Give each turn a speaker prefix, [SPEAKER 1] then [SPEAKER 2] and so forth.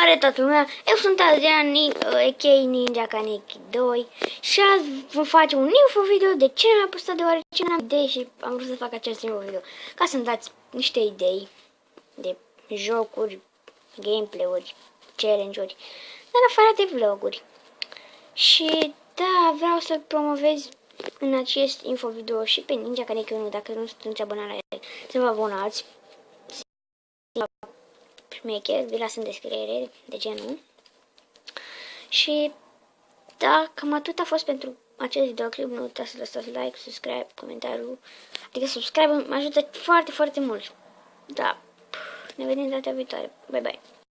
[SPEAKER 1] Salutare toată lumea, eu sunt Adrian, a.k.a. Ninja Kaneki 2 și azi vom face un info video de ce nu am postat deoarece nu am idei și am vrut să fac acest info video ca să-mi dați niște idei de jocuri, gameplay-uri, challenge-uri, în afară de vloguri. Și da, vreau să-l promovez în acest info video și pe Ninja Kaneki 1, dacă nu sunteți abonați la el, să vă abonați. Șmecher, vi las în descriere, de ce nu? Și da, cam atât a fost pentru acest videoclip. Nu uitați să lăsați like, subscribe, comentariu. Adică subscribe mă ajută foarte, foarte mult. Da, ne vedem data viitoare. Bye, bye!